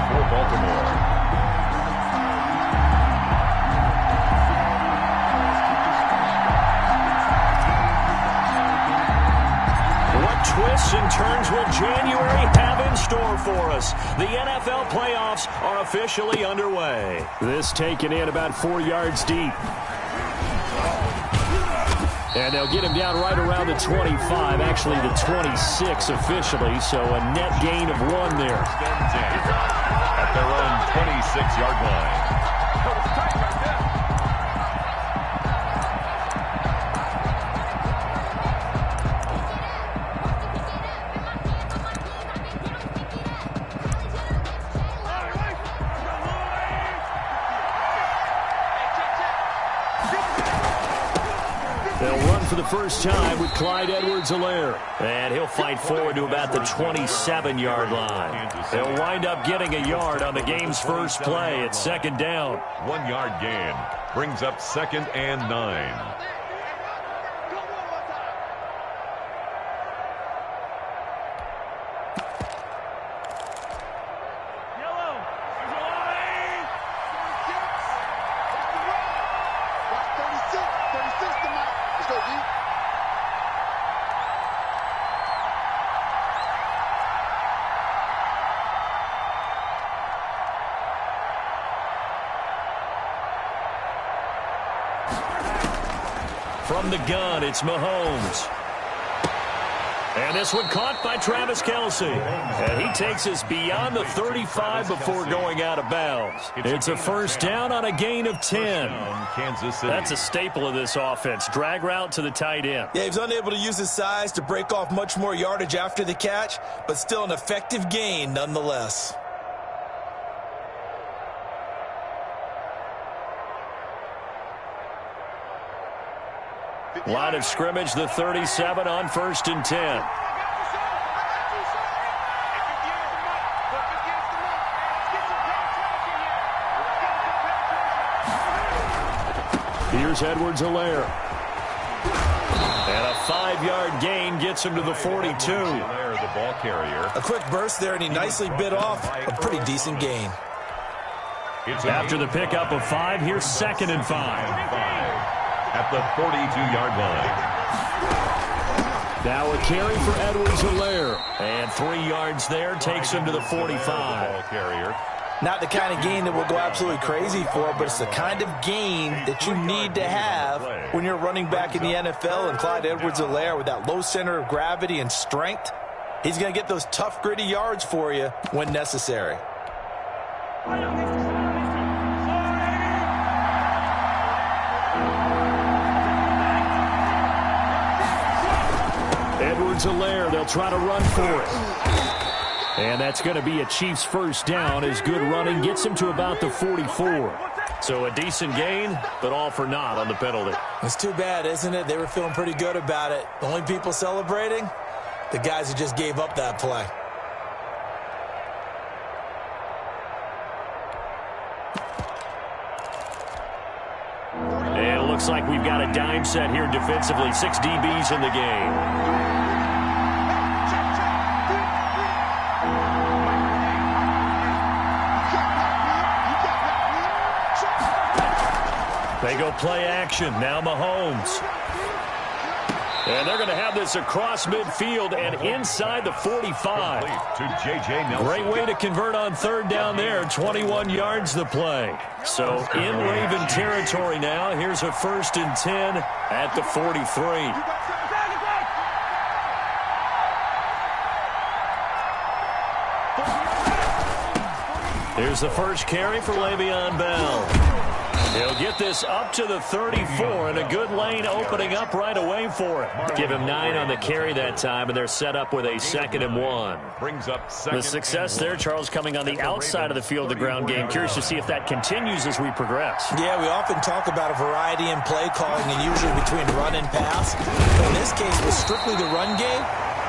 for Baltimore. What twists and turns will January have in store for us? The NFL playoffs are officially underway. This taken in about 4 yards deep. And they'll get him down right around the 25, actually the 26 officially, so a net gain of 1 there. At their own 26-yard line. For the first time with Clyde Edwards-Helaire. And he'll fight forward to about the 27-yard line. They'll wind up getting a yard on the game's first play at 2nd down. 1 yard gain brings up 2nd and 9. From the gun, it's Mahomes. And this one caught by Travis Kelce. And he takes us beyond the 35 before going out of bounds. It's a first down on a gain of 10. Kansas City. That's a staple of this offense. Drag route to the tight end. Yeah, he was unable to use his size to break off much more yardage after the catch, but still an effective gain nonetheless. Line of scrimmage, the 37 on 1st and 10. Here's Edwards-Helaire. And a 5-yard gain gets him to the 42. The ball carrier. A quick burst there, and he nicely bit off a pretty decent gain. After the pickup of 5, here's 2nd and 5. At the 42-yard line. Now a carry for Edwards-Helaire. And 3 yards there takes him to the 45. Ball carrier. Not the kind of gain that we'll go absolutely crazy for, but it's the kind of gain that you need to have when you're running back in the NFL. And Clyde Edwards-Helaire, with that low center of gravity and strength, he's going to get those tough, gritty yards for you when necessary. Edwards-Helaire, they'll try to run for it. And that's going to be a Chiefs first down as good running gets him to about the 44. So a decent gain, but all for naught on the penalty. It's too bad, isn't it? They were feeling pretty good about it. The only people celebrating, the guys who just gave up that play. And it looks like we've got a dime set here defensively. 6 DBs in the game. They go play action. Now Mahomes. And they're going to have this across midfield and inside the 45. To J.J. Nelson. Great way to convert on 3rd down there. 21 yards the play. So in Raven territory now. Here's a 1st and 10 at the 43. Here's the first carry for Le'Veon Bell. He'll get this up to the 34, and a good lane opening up right away for him. Give him 9 on the carry that time, and they're set up with a 2nd and 1. Brings up the success there, Charles, coming on the outside of the field, the ground game. Curious to see if that continues as we progress. Yeah, we often talk about a variety in play calling, and usually between run and pass. In this case, with strictly the run game,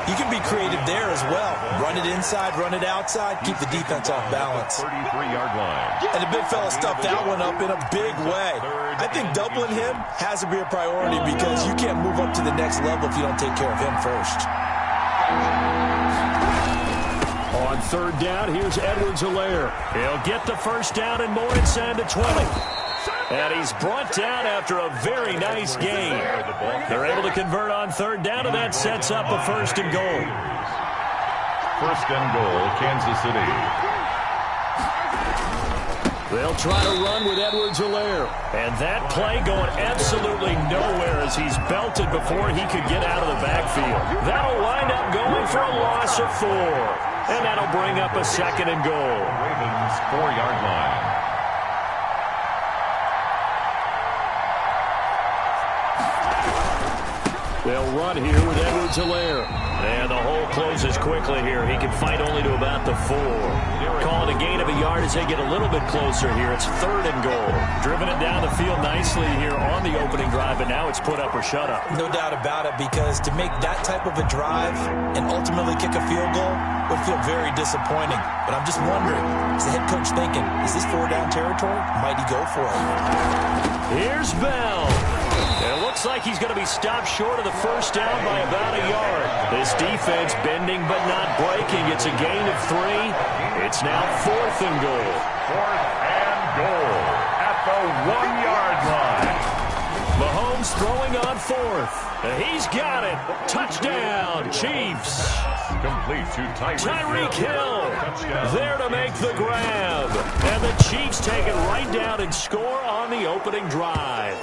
you can be creative there as well. Run it inside, run it outside, keep the defense off balance. 33-yard line. And the big fella stuffed that one up in a big way. I think doubling him has to be a priority because you can't move up to the next level if you don't take care of him first. On third down, here's Edwards-Helaire. He'll get the first down and more inside the 20. And he's brought down after a very nice gain. They're able to convert on third down, and that sets up a first and goal. First and goal, Kansas City. They'll try to run with Edwards-Helaire. And that play going absolutely nowhere as he's belted before he could get out of the backfield. That'll wind up going for a loss of 4. And that'll bring up a second and goal. Ravens 4-yard line. They'll run here with Edwards-Helaire. And the hole closes quickly here. He can fight only to about the 4. Calling a gain of a yard as they get a little bit closer here. It's third and goal. Driven it down the field nicely here on the opening drive, but now it's put up or shut up. No doubt about it, because to make that type of a drive and ultimately kick a field goal would feel very disappointing. But I'm just wondering, is the head coach thinking, is this 4-down territory? Might he go for it? Here's Bell. It looks like he's going to be stopped short of the first down by about a yard. This defense bending but not breaking. It's a gain of 3. It's now fourth and goal. Fourth and goal at the 1-yard line. Mahomes throwing on fourth. He's got it. Touchdown, Chiefs. Complete to Tyreek Hill there to make the grab. And the Chiefs take it right down and score on the opening drive.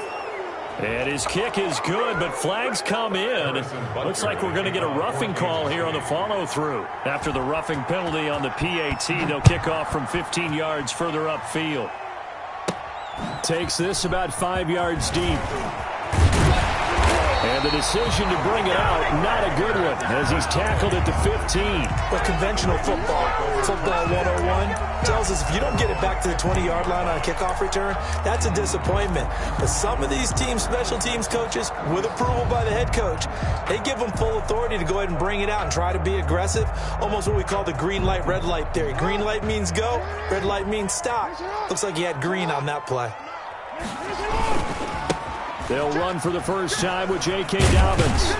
And his kick is good, but flags come in. Looks like we're going to get a roughing call here on the follow-through. After the roughing penalty on the PAT, they'll kick off from 15 yards further upfield. Takes this about 5 yards deep. And the decision to bring it out, not a good one, as he's tackled at the 15. But conventional football 101, tells us if you don't get it back to the 20-yard line on a kickoff return, that's a disappointment. But some of these teams, special teams coaches, with approval by the head coach, they give them full authority to go ahead and bring it out and try to be aggressive, almost what we call the green light, red light theory. Green light means go, red light means stop. Looks like he had green on that play. They'll run for the first time with J.K. Dobbins.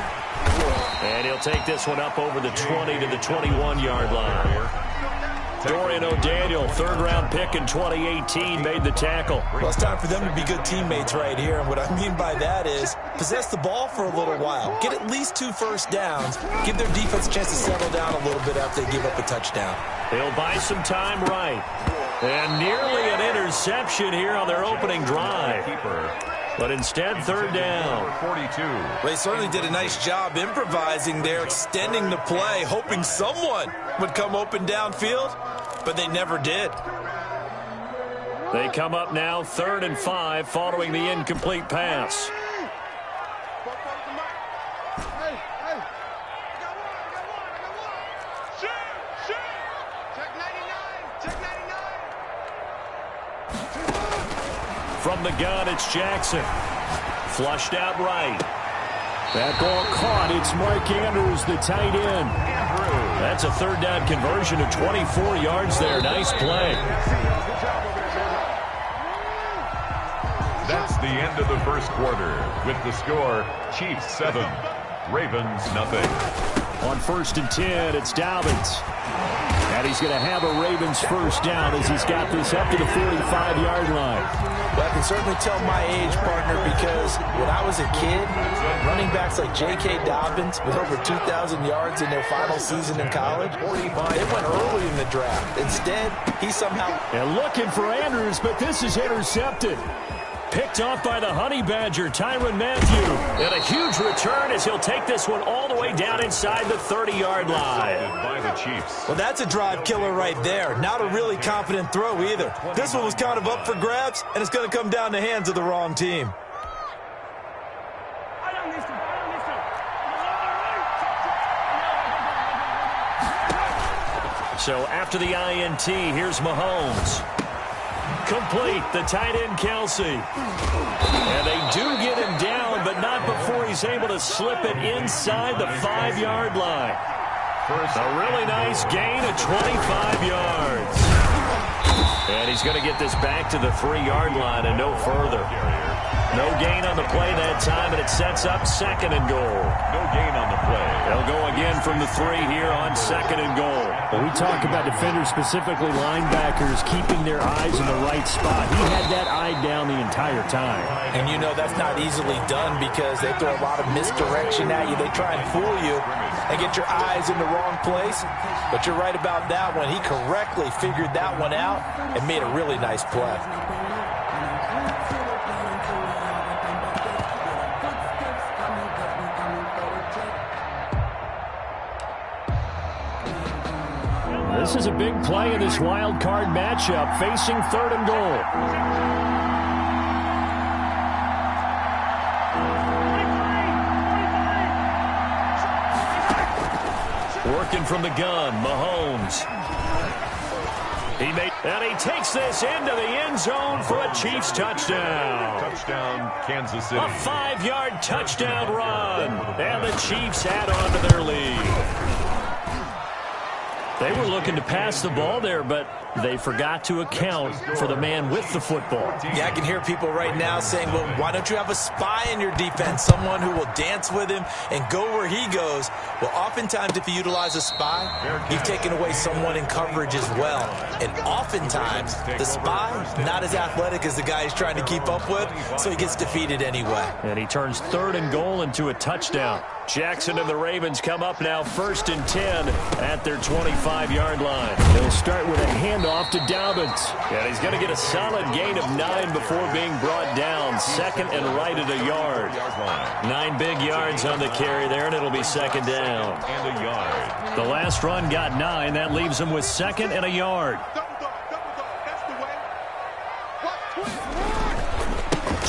And he'll take this one up over the 20 to the 21-yard line. Dorian O'Daniel, third-round pick in 2018, made the tackle. Well, it's time for them to be good teammates right here. And what I mean by that is possess the ball for a little while. Get at least 2 first downs. Give their defense a chance to settle down a little bit after they give up a touchdown. They'll buy some time right. And nearly an interception here on their opening drive. But instead, third down. 42. Well, they certainly did a nice job improvising there, extending the play, hoping someone would come open downfield, but they never did. They come up now, 3rd and 5, following the incomplete pass. From the gun, it's Jackson. Flushed out right. That ball caught. It's Mark Andrews, the tight end. That's a third down conversion of 24 yards there. Nice play. That's the end of the first quarter. With the score, Chiefs 7, Ravens nothing. On 1st and 10, it's Dobbins. And he's going to have a Ravens first down as he's got this up to the 45-yard line. Well, I can certainly tell my age, partner, because when I was a kid, running backs like J.K. Dobbins with over 2,000 yards in their final season in college, they went early in the draft. Instead, he somehow... And looking for Andrews, but this is intercepted. Picked off by the Honey Badger, Tyrann Mathieu. And a huge return as he'll take this one all the way down inside the 30-yard line. By the Chiefs. Well, that's a drive killer right there. Not a really confident throw either. This one was kind of up for grabs, and it's going to come down the hands of the wrong team. So after the INT, here's Mahomes. Complete, the tight end Kelsey. And they do get him down, but not before he's able to slip it inside the 5-yard line. A really nice gain of 25 yards. And he's going to get this back to the 3-yard line and no further. No gain on the play that time, and it sets up second and goal. No gain on the play. They'll go again from the 3 here on second and goal. Well, we talk about defenders, specifically linebackers, keeping their eyes in the right spot. He had that eye down the entire time. And you know that's not easily done because they throw a lot of misdirection at you. They try and fool you and get your eyes in the wrong place. But you're right about that one. He correctly figured that one out and made a really nice play. This is a big play in this wild card matchup, facing third and goal. Working from the gun, Mahomes. And he takes this into the end zone for a Chiefs touchdown. Touchdown, Kansas City. A 5-yard touchdown run. And the Chiefs add on to their lead. They were looking to pass the ball there, but they forgot to account for the man with the football. Yeah, I can hear people right now saying, well, why don't you have a spy in your defense, someone who will dance with him and go where he goes? Well, oftentimes if you utilize a spy, you've taken away someone in coverage as well. And oftentimes, the spy, not as athletic as the guy he's trying to keep up with, so he gets defeated anyway. And he turns third and goal into a touchdown. Jackson and the Ravens come up now 1st and 10 at their 25-yard line. They'll start with a handoff to Dobbins. And he's going to get a solid gain of 9 before being brought down. Second and right at a yard. 9 big yards on the carry there, and it'll be second down. And a yard. The last run got 9. That leaves him with second and a yard.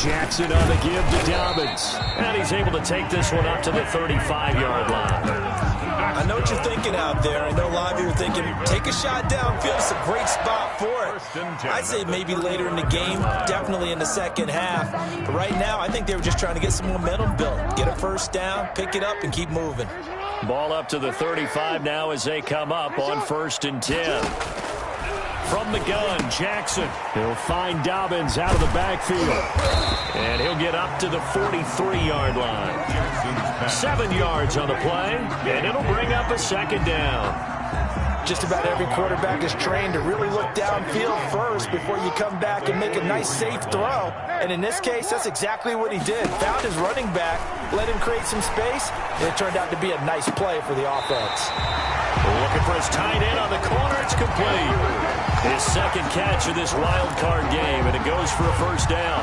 Jackson on the give to Dobbins. And he's able to take this one up to the 35-yard line. I know what you're thinking out there. I know a lot of you are thinking, take a shot downfield. It's a great spot for it. I'd say maybe later in the game, definitely in the second half. But right now, I think they were just trying to get some momentum built. Get a first down, pick it up, and keep moving. Ball up to the 35 now as they come up on 1st and 10. From the gun, Jackson. He'll find Dobbins out of the backfield. And he'll get up to the 43-yard line. 7 yards on the play, and it'll bring up a second down. Just about every quarterback is trained to really look downfield first before you come back and make a nice, safe throw. And in this case, that's exactly what he did. Found his running back, let him create some space, and it turned out to be a nice play for the offense. Looking for his tight end on the corner. It's complete. His second catch of this wild card game, and it goes for a first down.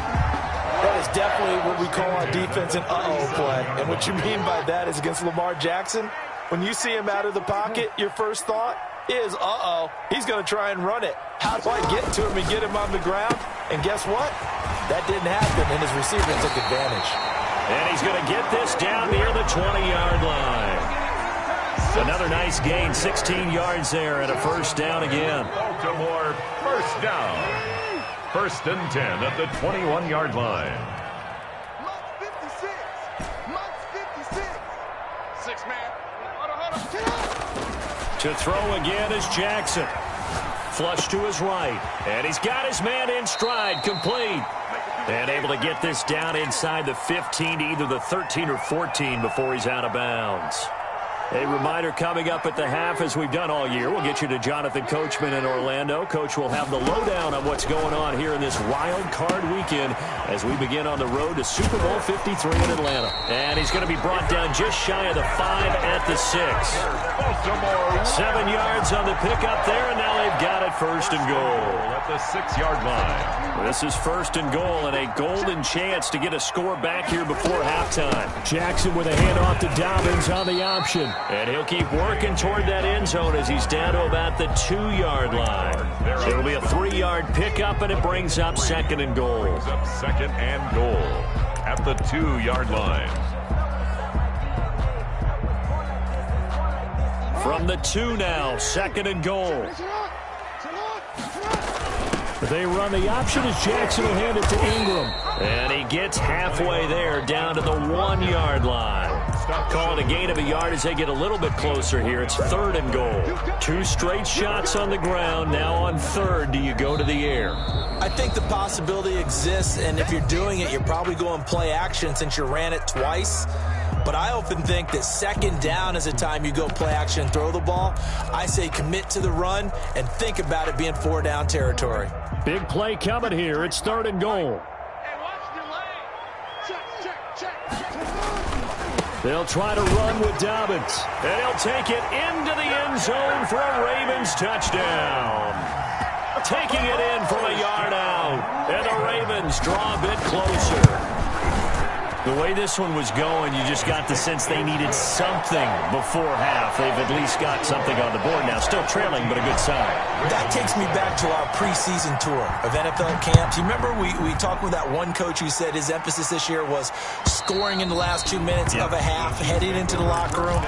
That is definitely what we call on defense an uh-oh play. And what you mean by that is against Lamar Jackson, when you see him out of the pocket, your first thought is, uh-oh, he's going to try and run it. How do I get to him and get him on the ground? And guess what? That didn't happen, and his receiver took advantage. And he's going to get this down near the 20-yard line. Another nice gain, 16 yards there, and a first down again. Baltimore, first down. 1st and 10 at the 21-yard line. To throw again is Jackson. Flush to his right. And he's got his man in stride, complete. And able to get this down inside the 15 to either the 13 or 14 before he's out of bounds. A reminder coming up at the half, as we've done all year. We'll get you to Jonathan Coachman in Orlando. Coach will have the lowdown on what's going on here in this wild card weekend as we begin on the road to Super Bowl 53 in Atlanta. And he's going to be brought down just shy of the 5 at the 6. 7 yards on the pickup there, and now they've got it 1st and goal. At the 6-yard line. This is 1st and goal and a golden chance to get a score back here before halftime. Jackson with a handoff to Dobbins on the option. And he'll keep working toward that end zone as he's down to about the 2-yard line. It'll be a 3-yard pickup, and it brings up 2nd and goal. Brings up 2nd and goal at the 2-yard line. From the 2 now, 2nd and goal. They run the option as Jackson will hand it to Ingram. And he gets halfway there, down to the 1-yard line. Calling a gain of a yard as they get a little bit closer here. It's 3rd and goal. 2 straight shots on the ground. Now on 3rd, do you go to the air? I think the possibility exists, and if you're doing it, you're probably going play action since you ran it twice. But I often think that 2nd down is the time you go play action and throw the ball. I say commit to the run and think about it being 4-down territory. Big play coming here. It's 3rd and goal. They'll try to run with Dobbins. And he'll take it into the end zone for a Ravens touchdown. Taking it in from a yard out. And the Ravens draw a bit closer. The way this one was going, you just got the sense they needed something before half. They've at least got something on the board now. Still trailing, but a good sign. That takes me back to our preseason tour of NFL camps. You remember we talked with that one coach who said his emphasis this year was scoring in the last 2 minutes of a half, heading into the locker room.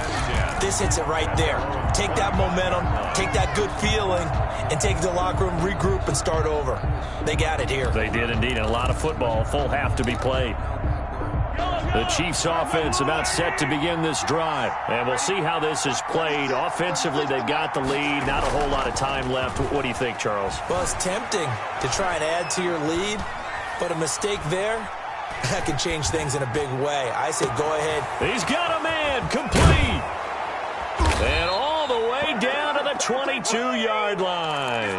This hits it right there. Take that momentum, take that good feeling, and take it to the locker room, regroup, and start over. They got it here. They did indeed, and a lot of football, full half to be played. The Chiefs offense about set to begin this drive. And we'll see how this is played. Offensively, they've got the lead. Not a whole lot of time left. What do you think, Charles? Well, it's tempting to try and add to your lead, but a mistake there, that can change things in a big way. I say go ahead. He's got a man complete. And all the way down to the 22-yard line.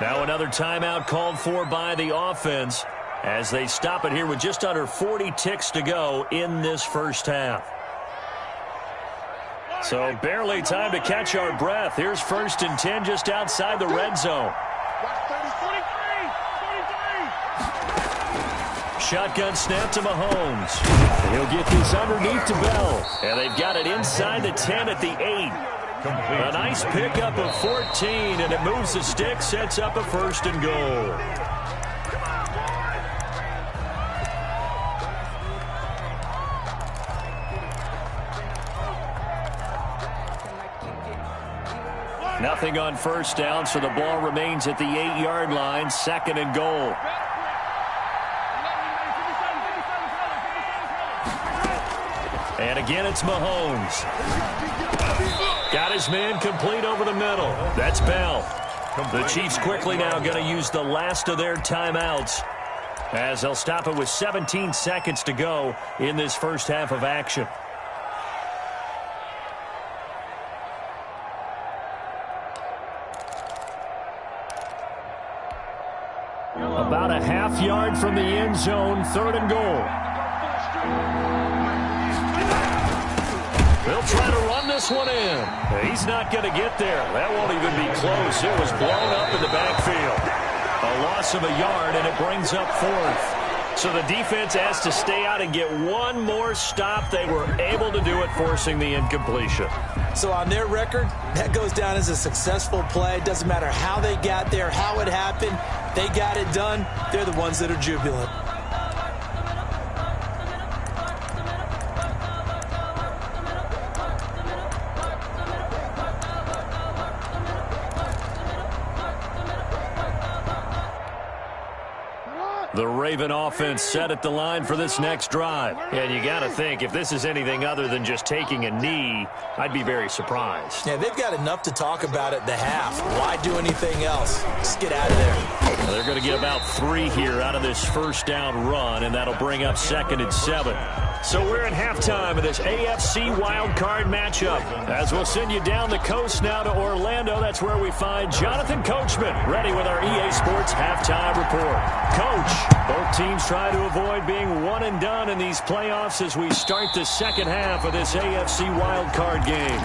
Now another timeout called for by the offense, as they stop it here with just under 40 ticks to go in this first half. So barely time to catch our breath. Here's 1st and 10 just outside the red zone. Shotgun snap to Mahomes. He'll get this underneath to Bell. And they've got it inside the 10 at the 8. A nice pickup of 14, and it moves the stick, sets up a 1st and goal. Nothing on 1st down, so the ball remains at the 8-yard line. 2nd and goal. And again, it's Mahomes. Got his man complete over the middle. That's Bell. The Chiefs quickly now going to use the last of their timeouts, as they'll stop it with 17 seconds to go in this first half of action. About a half-yard from the end zone, 3rd and goal. They'll try to run this one in. He's not going to get there. That won't even be close. It was blown up in the backfield. A loss of a yard, and it brings up 4th. So the defense has to stay out and get one more stop. They were able to do it, forcing the incompletion. So on their record, that goes down as a successful play. It doesn't matter how they got there, how it happened. They got it done. They're the ones that are jubilant. The Raven offense set at the line for this next drive. And you got to think, if this is anything other than just taking a knee, I'd be very surprised. Yeah, they've got enough to talk about at the half. Why do anything else? Just get out of there. Well, they're going to get about 3 here out of this 1st down run, and that'll bring up 2nd and 7. So we're at halftime of this AFC wildcard matchup. As we'll send you down the coast now to Orlando, that's where we find Jonathan Coachman, ready with our EA Sports halftime report. Coach, both teams try to avoid being one and done in these playoffs as we start the second half of this AFC wildcard game.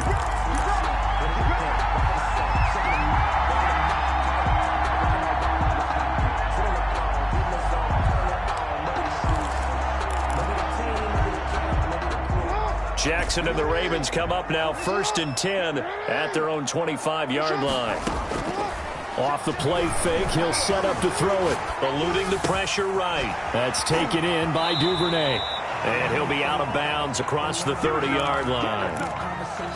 Jackson and the Ravens come up now 1st and 10 at their own 25-yard line. Off the play fake, he'll set up to throw it. Eluding the pressure right. That's taken in by Duvernay. And he'll be out of bounds across the 30-yard line.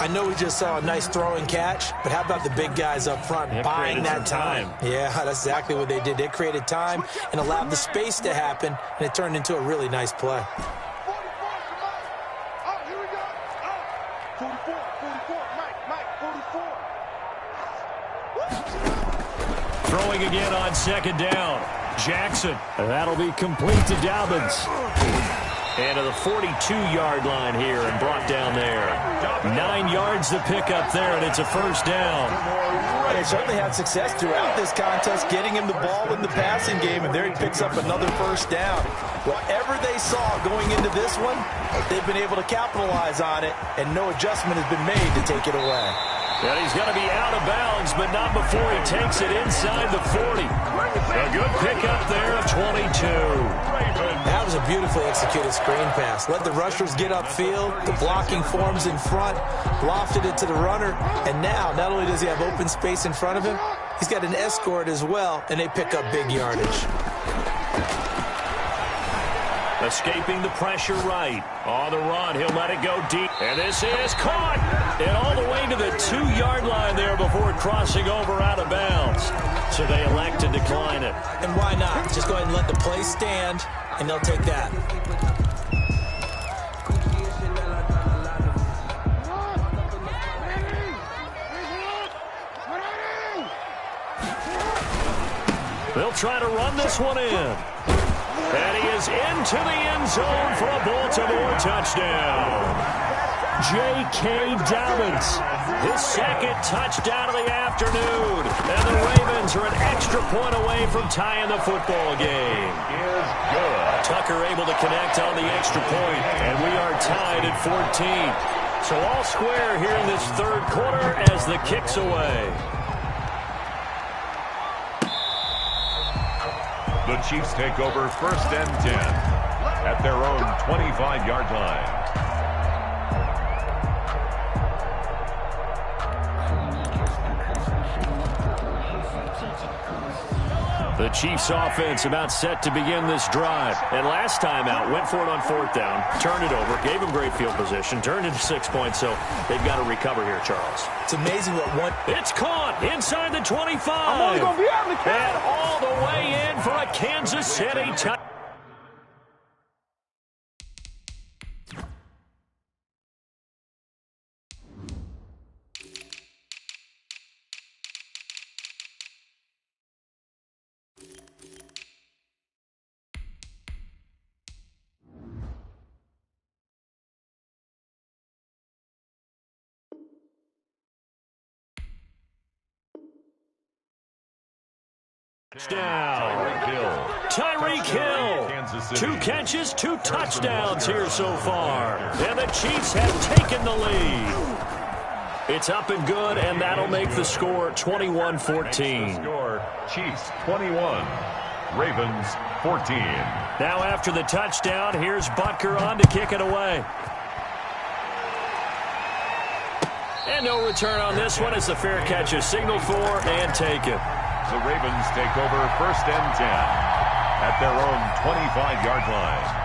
I know we just saw a nice throwing catch, but how about the big guys up front buying that time? Yeah, that's exactly what they did. They created time and allowed the space to happen, and it turned into a really nice play. Throwing again on second down. Jackson. That'll be complete to Dobbins. And to the 42-yard line here and brought down there. 9 yards to pick up there, and it's a first down. And they certainly had success throughout this contest, getting him the ball in the passing game, and there he picks up another first down. Whatever they saw going into this one, they've been able to capitalize on it, and no adjustment has been made to take it away. And he's going to be out of bounds, but not before he takes it inside the 40. A good pickup there of 22. That was a beautifully executed screen pass. Let the rushers get upfield. The blocking forms in front. Lofted it to the runner. And now, not only does he have open space in front of him, he's got an escort as well, and they pick up big yardage. Escaping the pressure right. On the run, he'll let it go deep. And this is caught. And all the way to the 2-yard line there before crossing over out of bounds. So they elect to decline it. And why not? Just go ahead and let the play stand, and they'll take that. They'll try to run this one in. And he is into the end zone for a Baltimore touchdown. J.K. Dobbins, his second touchdown of the afternoon. And the Ravens are an extra point away from tying the football game. Tucker able to connect on the extra point, and we are tied at 14. So all square here in this third quarter as the kick's away. The Chiefs take over first and 10 at their own 25-yard line. The Chiefs offense about set to begin this drive. And last time out, went for it on fourth down, turned it over, gave them great field position, turned into 6 points, so they've got to recover here, Charles. It's amazing what one... It's caught inside the 25. I'm only going to be on the count. And all the way in for a Kansas City touchdown. Tyreek Hill. 2 catches, 2 touchdowns here so far. And the Chiefs have taken the lead. It's up and good, and that'll make the score 21-14. Score, Chiefs 21, Ravens 14. Now after the touchdown, here's Butker on to kick it away. And no return on this one as the fair catch is signaled for and taken. The Ravens take over first and 10 at their own 25-yard line.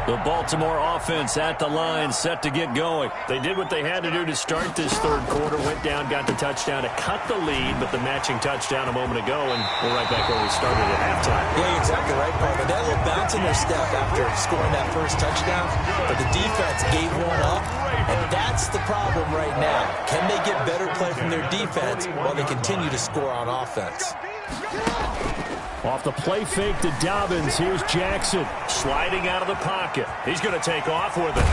The Baltimore offense at the line, set to get going. They did what they had to do to start this third quarter, went down, got the touchdown to cut the lead, but the matching touchdown a moment ago, and we're right back where we started at halftime. Yeah, you're exactly right, Paul. But that little bounce in their step after scoring that first touchdown, but the defense gave one up, and that's the problem right now. Can they get better play from their defense while they continue to score on offense? Off the play fake to Dobbins, here's Jackson. Sliding out of the pocket. He's going to take off with it.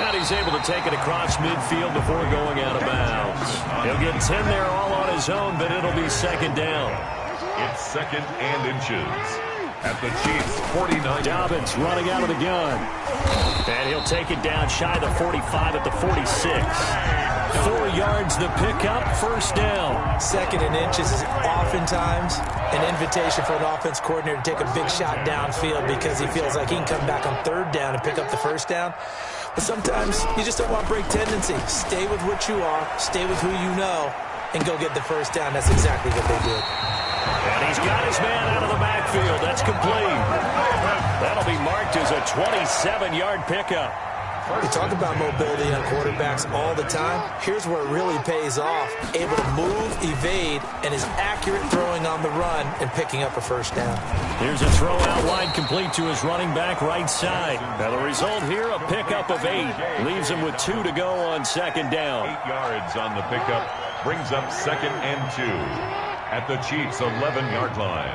And he's able to take it across midfield before going out of bounds. He'll get 10 there all on his own, but it'll be second down. It's second and inches at the Chiefs' 49. Dobbins running out of the gun. And he'll take it down shy of the 45 at the 46. 4 yards the pickup, first down. Second and inches is oftentimes an invitation for an offense coordinator to take a big shot downfield because he feels like he can come back on third down and pick up the first down. But sometimes you just don't want break tendency. Stay with what you are, stay with who you know, and go get the first down. That's exactly what they did. And he's got his man out of the backfield. That's complete. That'll be marked as a 27-yard pickup. We talk about mobility on quarterbacks all the time. Here's where it really pays off. Able to move, evade, and is accurate throwing on the run and picking up a first down. Here's a throw out wide complete to his running back right side. Now the result here, a pickup of 8. Leaves him with 2 to go on second down. 8 yards on the pickup. Brings up second and 2. at the Chiefs' 11-yard line.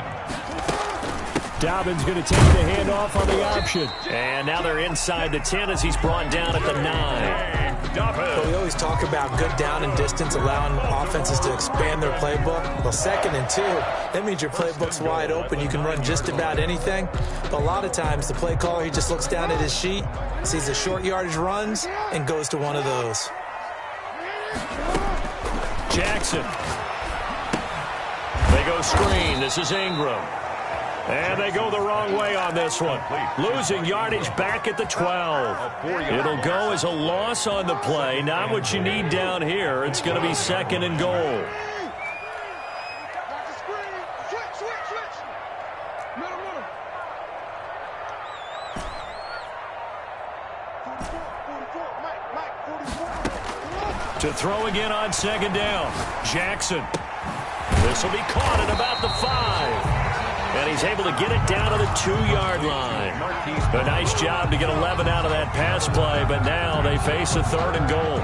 Dobbins going to take the handoff on the option. And now they're inside the 10 as he's brought down at the 9. Well, we always talk about good down and distance, allowing offenses to expand their playbook. Well, 2nd and 2, that means your playbook's wide open. You can run just about anything. But a lot of times, the play caller, he just looks down at his sheet, sees the short yardage runs, and goes to one of those. Jackson. They go screen. This is Ingram. And they go the wrong way on this one. Losing yardage back at the 12. It'll go as a loss on the play. Not what you need down here. It's going to be 2nd and goal. To throw again on 2nd down. Jackson. This will be caught at about the 5. And he's able to get it down to the 2-yard line. A nice job to get 11 out of that pass play, but now they face a 3rd and goal.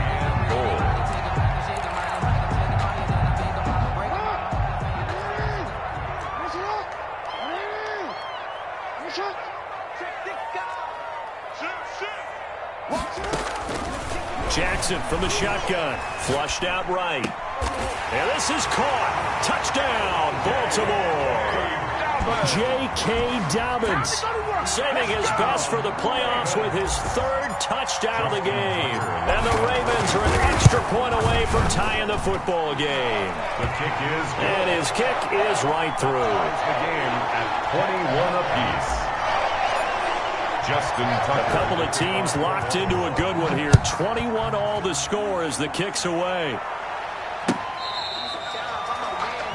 Jackson from the shotgun. Flushed out right. And this is caught. Touchdown, Baltimore. J.K. Dobbins saving his best for the playoffs with his 3rd touchdown of the game. And the Ravens are an extra point away from tying the football game. The kick is good. And his kick is right through. The game at 21 apiece. Justin Tucker. A couple of teams locked into a good one here. 21 all the score as the kick's away.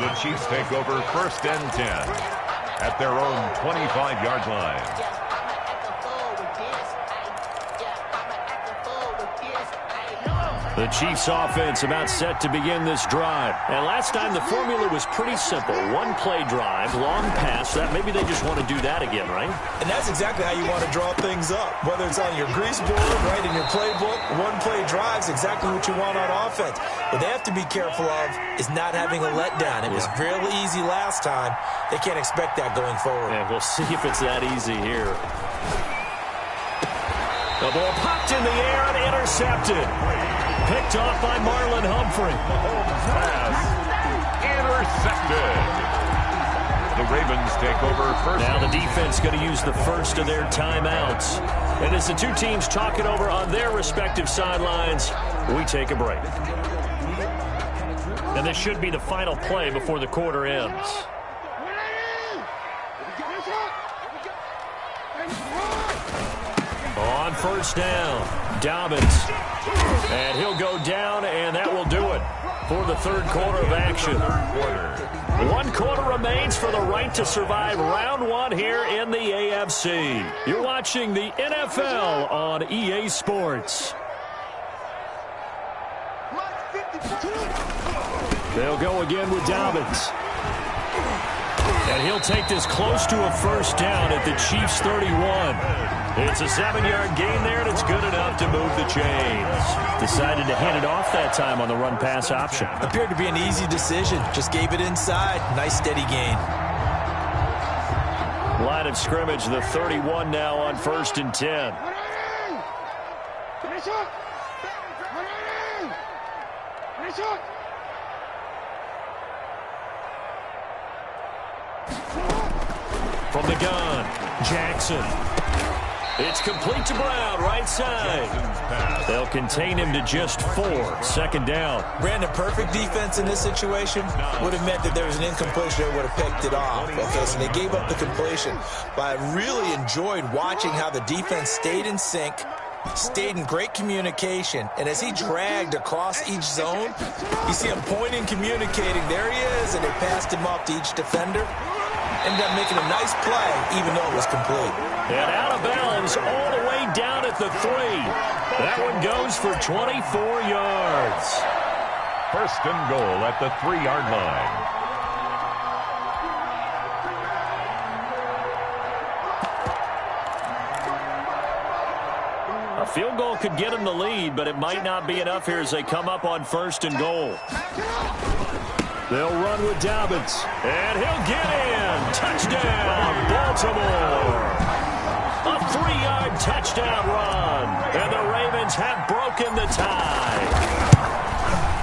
The Chiefs take over 1st and 10 at their own 25-yard line. The Chiefs offense about set to begin this drive. And last time the formula was pretty simple. 1-play drive, long pass. That maybe they just want to do that again, right? And that's exactly how you want to draw things up. Whether it's on your grease board, right, in your playbook, 1-play drive's exactly what you want on offense. What they have to be careful of is not having a letdown. It was really easy last time. They can't expect that going forward. Yeah, we'll see if it's that easy here. The ball popped in the air and intercepted. Picked off by Marlon Humphrey. Mahomes pass intercepted. The Ravens take over 1st. Now the defense going to use the first of their timeouts. And as the two teams talk it over on their respective sidelines, we take a break. And this should be the final play before the quarter ends. On 1st down, Dobbins. And he'll go down, and that will do it for the 3rd quarter of action. 1 quarter remains for the right to survive round 1 here in the AFC. You're watching the NFL on EA Sports. They'll go again with Dobbins. And he'll take this close to a 1st down at the Chiefs' 31. It's a 7-yard gain there, and it's good enough to move the chains. Decided to hand it off that time on the run-pass option. Appeared to be an easy decision. Just gave it inside. Nice, steady gain. Line of scrimmage, the 31 now on 1st and 10. From the gun, Jackson. It's complete to Brown, right side. They'll contain him to just 4. 2nd down. Brandon, perfect defense in this situation would have meant that there was an incompletion. They would have picked it off. Okay, so they gave up the completion. But I really enjoyed watching how the defense stayed in sync, stayed in great communication, and as he dragged across each zone, you see him pointing, communicating. There he is, and they passed him off to each defender. Ended up making a nice play, even though it was complete. And out of bounds all the way down at the 3. That one goes for 24 yards. 1st and goal at the 3-yard line. A field goal could get them the lead, but it might not be enough here as they come up on 1st and goal. They'll run with Dobbins. And he'll get in. Touchdown, Baltimore. A 3-yard touchdown run. And the Ravens have broken the tie.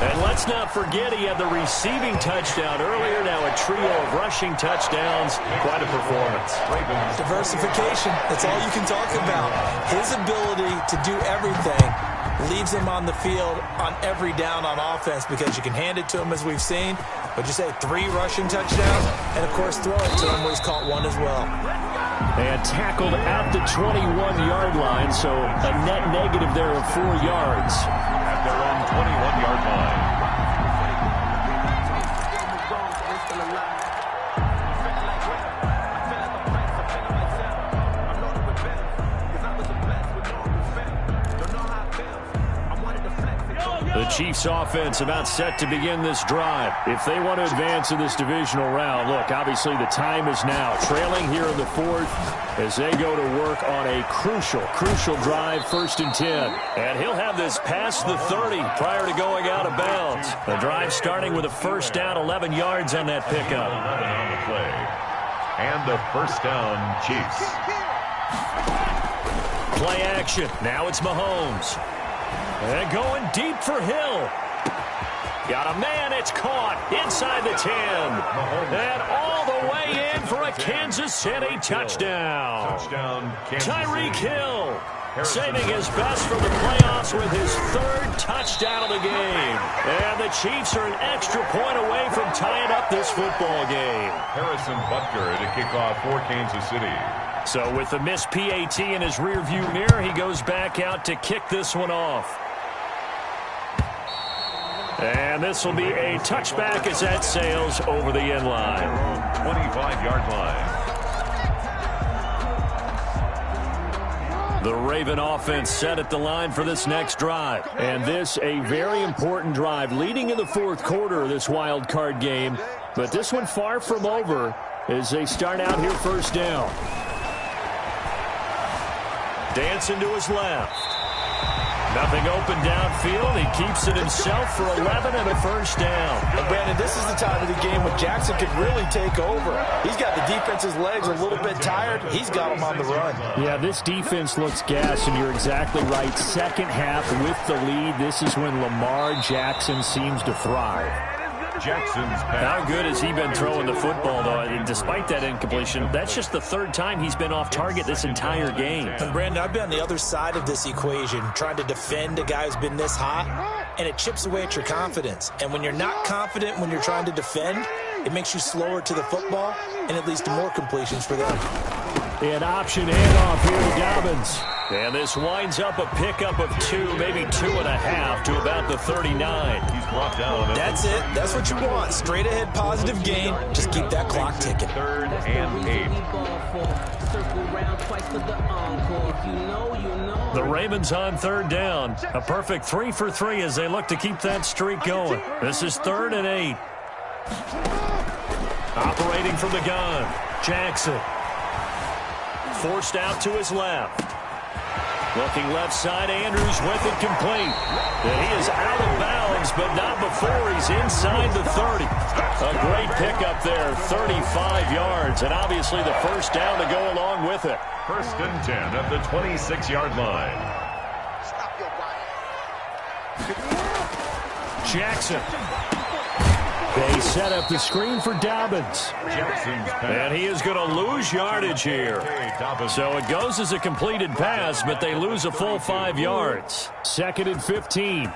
And let's not forget he had the receiving touchdown earlier. Now a trio of rushing touchdowns. Quite a performance. Diversification. That's all you can talk about. His ability to do everything leaves him on the field on every down on offense because you can hand it to him as we've seen. But you say 3 rushing touchdowns and, of course, throw it to him where he's caught 1 as well. And tackled at the 21-yard line, so a net negative there of 4 yards. At their own 21-yard line. The Chiefs offense about set to begin this drive. If they want to advance in this divisional round, look, obviously the time is now. Trailing here in the 4th as they go to work on a crucial drive, 1st and 10. And he'll have this past the 30 prior to going out of bounds. The drive starting with a 1st down, 11 yards on that pickup. 11 on the play. And the 1st down, Chiefs. Play action. Now it's Mahomes. And going deep for Hill. Got a man, it's caught inside the 10. And all the way in for a Kansas City touchdown. Tyreek Hill saving his best from the playoffs with his 3rd touchdown of the game. And the Chiefs are an extra point away from tying up this football game. Harrison Butker to kick off for Kansas City. So with the missed PAT in his rearview mirror, he goes back out to kick this one off. And this will be a touchback as that sails over the end line. 25-yard line. The Raven offense set at the line for this next drive. And this a very important drive leading in the 4th quarter of this wild card game. But this one far from over as they start out here 1st down. Dancing to his left. Nothing open downfield. He keeps it himself for 11 and a 1st down. And Brandon, this is the time of the game when Jackson could really take over. He's got the defense's legs a little bit tired. He's got them on the run. Yeah, this defense looks gassed, and you're exactly right. 2nd half with the lead. This is when Lamar Jackson seems to thrive. Jackson's pass. How good has he been throwing the football, though? And despite that incompletion, that's just the 3rd time he's been off target this entire game. And Brandon, I've been on the other side of this equation, trying to defend a guy who's been this hot, and it chips away at your confidence. And when you're not confident when you're trying to defend, it makes you slower to the football, and it leads to more completions for them. An option handoff here to Dobbins. And this winds up a pickup of 2, maybe 2.5 to about the 39. He's brought down. That's it. That's what you want. Straight ahead positive gain. Just keep that clock ticking. 3rd and 8. The Ravens on 3rd down. A perfect 3 for 3 as they look to keep that streak going. This is 3rd and 8. Operating from the gun. Jackson. Forced out to his left. Looking left side, Andrews with it complete. And he is out of bounds, but not before he's inside the 30. A great pickup there, 35 yards, and obviously the 1st down to go along with it. 1st and 10 at the 26-yard line. Jackson. They set up the screen for Dobbins. Jackson's pass. And he is going to lose yardage here. So it goes as a completed pass, but they lose a full 5 yards. 2nd and 15.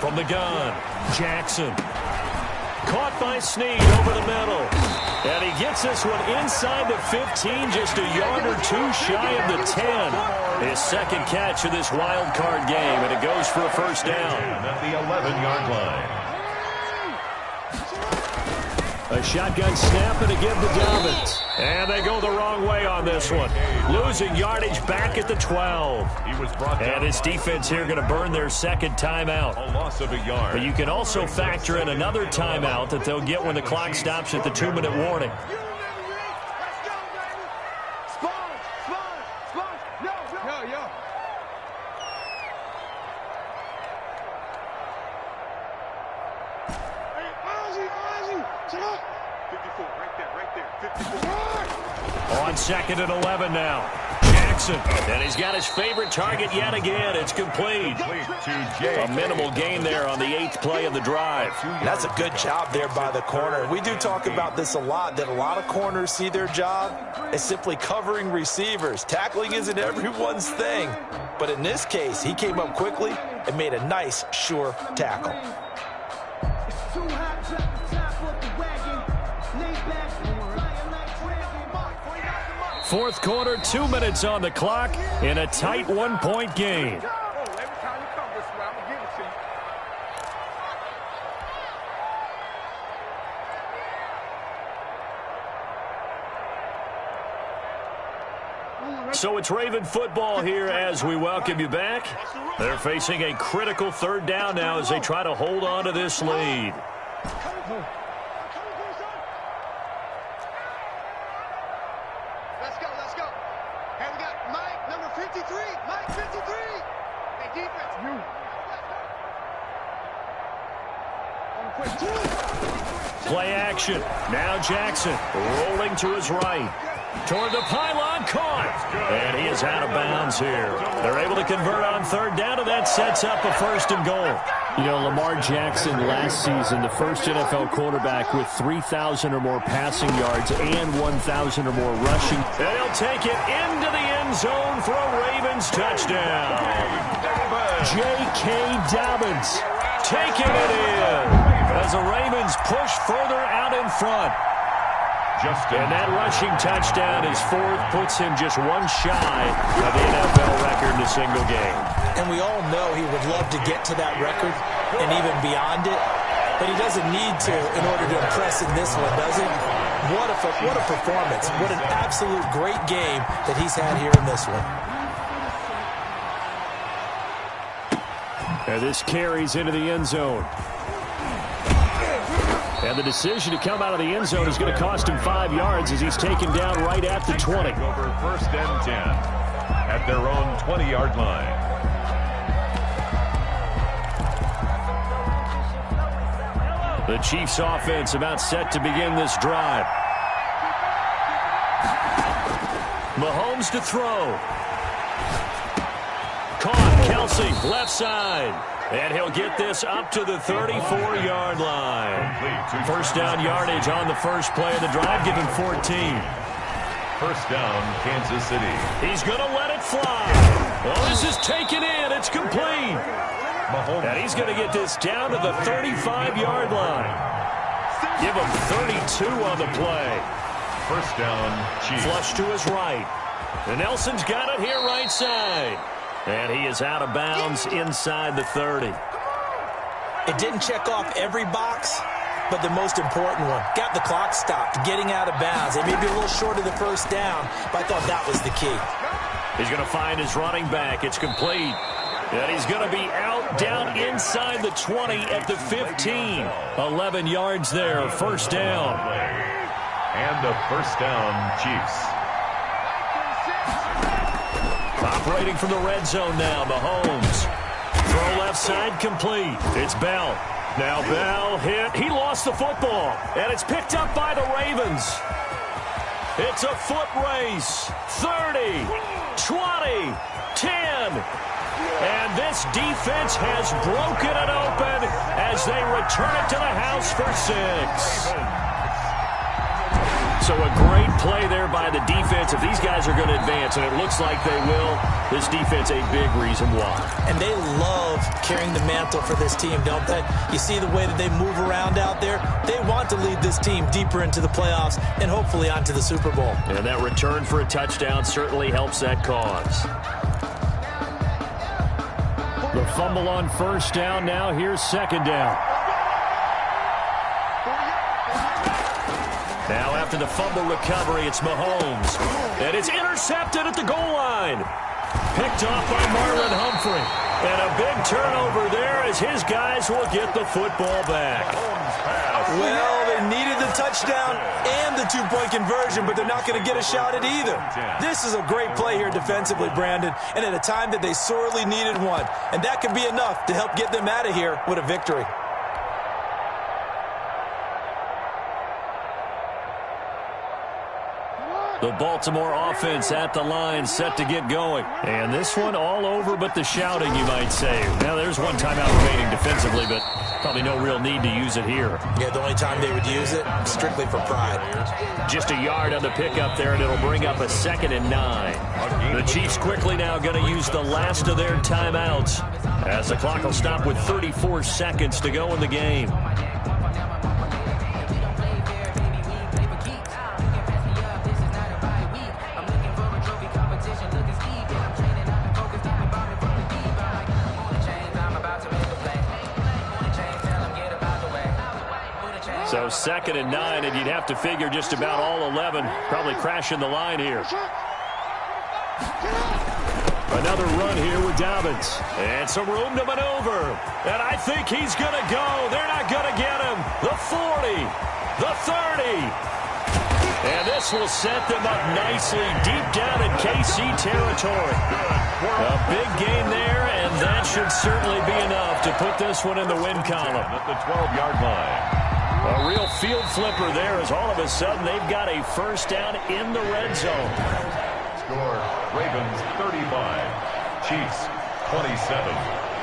From the gun, Jackson. Caught by Snead over the middle. And he gets this one inside the 15, just a yard or 2 shy of the 10. His 2nd catch of this wild card game, and it goes for a 1st down. At the 11-yard line. A shotgun snap and a give to Dobbins. And they go the wrong way on this one. Losing yardage back at the 12. He was brought down. And his defense here going to burn their 2nd timeout. A loss of a yard. But you can also factor in another timeout that they'll get when the clock stops at the 2-minute warning. On 2nd and 11 now. Jackson. And he's got his favorite target yet again. It's complete. A minimal gain there on the 8th play of the drive. That's a good job there by the corner. We do talk about this a lot, that a lot of corners see their job as simply covering receivers. Tackling isn't everyone's thing. But in this case, he came up quickly and made a nice, sure tackle. Fourth quarter, 2 minutes on the clock in a tight 1-point game. So it's Raven football here as we welcome you back. They're facing a critical 3rd down now as they try to hold on to this lead. Let's go. Hey, we got Mike, number 53. Mike, 53. Hey, defense. Play action. Now Jackson rolling to his right. Toward the pylon, caught. And he is out of bounds here. They're able to convert on 3rd down, and that sets up a 1st and goal. You know, Lamar Jackson last season, the first NFL quarterback with 3,000 or more passing yards and 1,000 or more rushing. And he'll take it into the end zone for a Ravens touchdown. J.K. Dobbins taking it in as the Ravens push further out in front. And that rushing touchdown, his 4th, puts him just one shy of the NFL record in a single game. And we all know he would love to get to that record and even beyond it, but he doesn't need to in order to impress in this one, does he? What a performance. What an absolute great game that he's had here in this one. And this carries into the end zone. And the decision to come out of the end zone is going to cost him 5 yards as he's taken down right at the 20. Over 1st and 10 at their own 20-yard line. The Chiefs offense about set to begin this drive. Mahomes to throw. Caught. Kelsey, left side. And he'll get this up to the 34-yard line. 1st down yardage on the first play of the drive, given 14. 1st down, Kansas City. He's going to let it fly. Oh, this is taken in. It's complete. And he's going to get this down to the 35-yard line. Give him 32 on the play. 1st down, Chiefs. Flush to his right. And Nelson's got it here right side. And he is out of bounds inside the 30. It didn't check off every box, but the most important one. Got the clock stopped, getting out of bounds. It may be a little short of the 1st down, but I thought that was the key. He's going to find his running back. It's complete. And he's going to be out down inside the 20 at the 15. 11 yards there, 1st down. And a 1st down, Chiefs. Operating from the red zone now, Mahomes. Throw left side, complete. It's Bell. Now Bell hit. He lost the football. And it's picked up by the Ravens. It's a foot race. 30, 20, 10. And this defense has broken it open as they return it to the house for 6. So a great play there by the defense. If these guys are going to advance, and it looks like they will, this defense a big reason why. And they love carrying the mantle for this team, don't they? You see the way that they move around out there? They want to lead this team deeper into the playoffs and hopefully onto the Super Bowl. And that return for a touchdown certainly helps that cause. The fumble on 1st down now. Here's 2nd down. Now after the fumble recovery, it's Mahomes. And it's intercepted at the goal line. Picked off by Marlon Humphrey. And a big turnover there as his guys will get the football back. Well, they needed the touchdown and the 2-point conversion, but they're not going to get a shot at either. This is a great play here defensively, Brandon, and at a time that they sorely needed one. And that could be enough to help get them out of here with a victory. The Baltimore offense at the line, set to get going. And this one all over but the shouting, you might say. Now, there's one timeout remaining defensively, but probably no real need to use it here. Yeah, the only time they would use it, strictly for pride. Just a yard on the pickup there, and it'll bring up a 2nd and 9. The Chiefs quickly now going to use the last of their timeouts, as the clock will stop with 34 seconds to go in the game. So 2nd and 9, and you'd have to figure just about all 11 probably crashing the line here. Another run here with Dobbins. And some room to maneuver. And I think he's going to go. They're not going to get him. The 40. The 30. And this will set them up nicely deep down in KC territory. A big gain there, and that should certainly be enough to put this one in the win column. At the 12-yard line. A real field flipper there, as all of a sudden they've got a first down in the red zone. Score, Ravens 35, Chiefs 27.